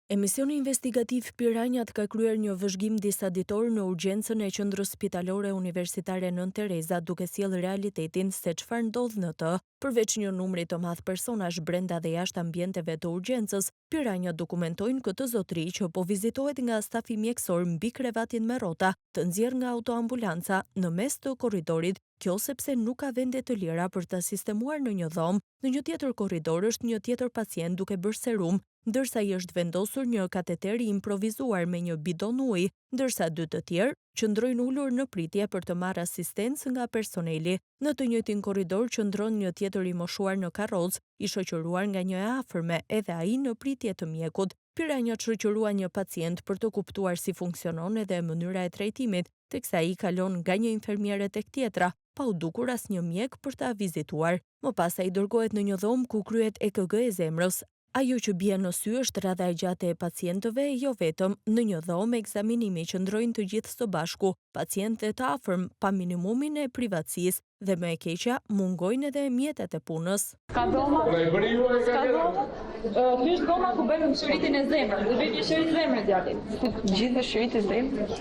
Emisioni investigativ Piranjat ka kryer një vëzhgim disa ditor në urgjencën e qendrës spitalore universitare Nën Tereza, duke sjellë realitetin se çfarë ndodh në të, përveç një numri të madh personash brenda dhe jashtë ambienteve të urgjencës. Piranjat dokumentojnë këtë zotëri që po vizitohet nga stafi mjekësor mbi krevatin me rrota, të nxjerr nga autoambulanca në mes të korridorit. Kjo sepse nuk ka vende të lira për të sistemuar në një dhomë, në një tjetër korridor është një tjetër pacient duke bërë serum, ndërsa i është vendosur një kateter i improvizuar me një bidon uji, ndërsa dy të tjerë qëndrojnë ulur në pritje për të marrë asistencë nga personeli. Në të njëjtin korridor qëndron një tjetër i moshuar në karrocë, i shoqëruar nga një e afërme, edhe ai në pritje të mjekut. Piranjat shoqërua një pacient për të kuptuar si funksionon edhe mënyra e trajtimit, teksa ai kalon nga një infermiere tek tjetra, pa u dukur asnjë mjek për ta vizituar. Më pas ai dërgohet në një dhomë ku kryhet EKG e zemrës. Ajo që bie në sy është radha e gjatë e pacientëve, jo vetëm. Në një dhomë ekzaminimi qëndrojnë të gjithë së bashku, pacientë të afërm, pa minimumin e privatësisë, dhe më e keqja, mungojnë edhe mjetet e punës. Ka doma? Ka doma? Ky është doma ku bëjmë shëritin e zemrës. Do bëjmë një shërit zemrë djali. Gjithë shërit e zemrës.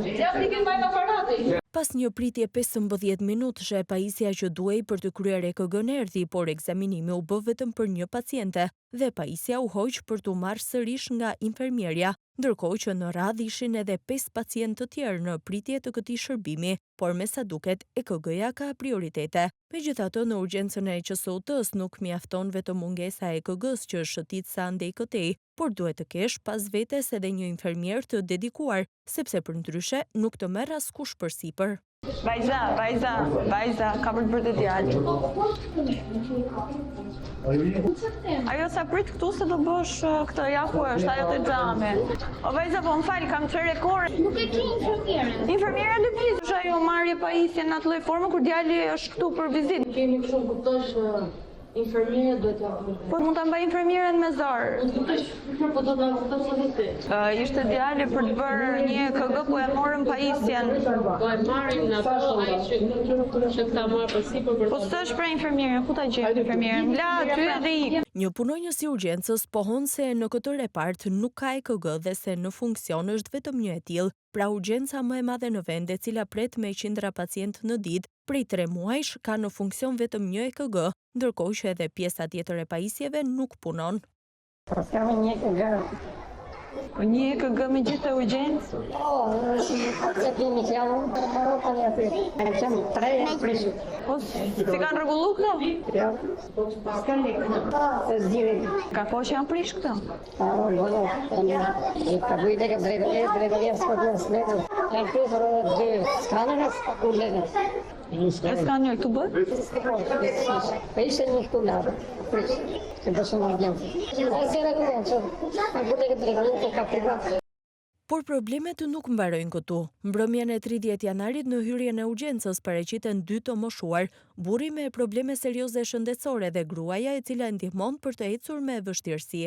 Djali që mbajmë aparati. Pas një pritje 15 minutëshe, pajisja që duhej për të kryer EKG-n erdhi, por ekzaminimi u bë vetëm për një paciente dhe pajisja u hoq për t'u marrë sërish nga infermierja, ndërkohë që në radhë ishin edhe 5 pacientë të tjerë në pritje të këtij shërbimi, por me sa duket EKG-ja ka prioritete. Megjithatë, në urgjencën e QSOT-s nuk mjafton vetëm mungesa e EKG-s që shëtit sa andej këtej, por duhet të kesh pas vetes edhe një infermier të dedikuar, sepse përndryshe nuk të merr askush përsipër. Vajza, ka për të bërë djalë. Ajo sa prit këtu se do bësh këtë, ja ku është, ajo te xhami. O vajza, po më fal, kam 3 rekord. Nuk e ke infermierën. Infermiera lëviz, është ajo marrje pajisje në atë lloj forme kur djali është këtu për vizitë. Kemi kështu kuptosh infermierja duhet ta bëj. Po mund ta mbaj infermierën me zor. Po do ta kuptosh edhe ti. Ishte djali për të bërë një EKG ku e morëm pajisjen. Po e marrim në ato ai që ta marr përsipër për. Po s'është për infermierën, ku ta gjej infermierën? La aty edhe ik. Një punonjës i urgjencës pohon se në këtë repart nuk ka EKG dhe se në funksion është vetëm një e tillë, pra urgjenca më e madhe në vend, e cila pret me qindra pacient në ditë, prej 3 muajsh ka në funksion vetëm një EKG, ndërkohë që edhe pjesa tjetër e pajisjeve nuk punon. Një EKG me gjithë urgjencë? Po, si kanë rregullu këto? Ka kohë që janë prish këto? E skanjer këtu bërë? Por problemet nuk mbarojnë këtu. Mbrëmjen e 30 janarit në hyrjen e urgjencës paraqiten 2 të moshuar, burri me probleme serioze shëndetësore dhe gruaja e cila ndihmon për të ecur me vështirësi.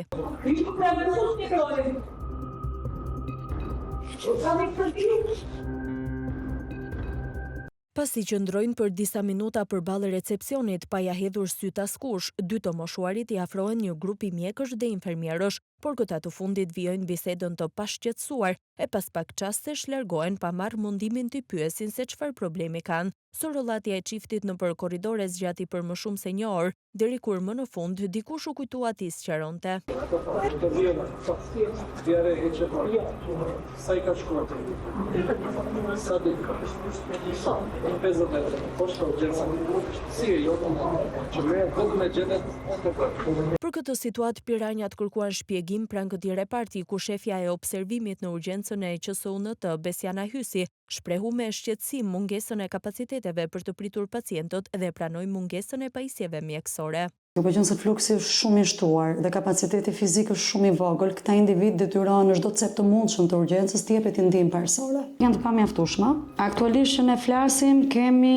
Pasi që ndrojnë për disa minuta përballë recepcionit pa ja hedhur syt askush, 2 të moshuarit i afrohen një grup i mjekësh dhe infermierësh, por këta të fundit vijojnë bisedën të pashqetësuar e pas pak çastesh largohen pa marrë mundimin të pyesin se çfarë problemi kanë. Sorollatja e çiftit nëpër korridore zgjati për më shumë se 1 orë, deri kur më në fund dikush u kujtua t'i sqaronte. Sa i ka shkuar? Sa di? 50 metra. Poshtë urgjenca. Si e jo? Që vetëm me gjenet. Për këtë situatë Piranjat kërkuan shpjegim pranë këtij reparti ku shefja e observimit në urgjencën e QSONT Besiana Hysi shprehu me shqetësim mungesën e kapaciteteve për të pritur pacientët dhe pranoi mungesën e pajisjeve mjekësore. Duke qenë se fluksi është shumë i shtuar dhe kapaciteti fizik është shumë i vogël, këta individ detyrohen në çdo cep të mundshëm të urgjencës të jepet ndihmë parsorë. Janë të pamjaftueshme. Aktualisht që ne flasim kemi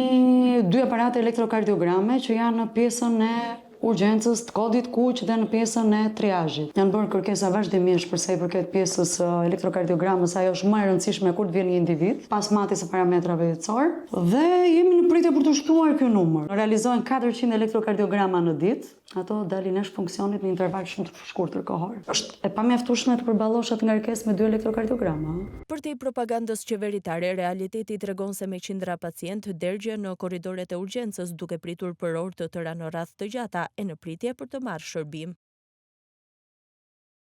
2 aparate elektrokardiograme që janë në pjesën e urgjencës, të kodit kuq dhe në pjesën e triazhit. Janë bërë kërkesa vazhdimisht për sa i përket pjesës elektrokardiogramës, ajo është më e rëndësishme kur të vjen një individ, pas matjes së parametrave jetësor, dhe jemi në pritje për të shtuar ky numër. Realizohen 400 elektrokardiograma në ditë. Ato dalin nesh funksionit në interval shumë të shkurtër kohor. Është e pamjaftueshme të përballosh atë ngarkesë me 2 elektrokardiograma. Përtej propagandës qeveritare, realiteti tregon se me qindra pacient derdhje në korridoret e urgjencës duke pritur për orë të tëra në radhë të gjata e në pritje për të marrë shërbim.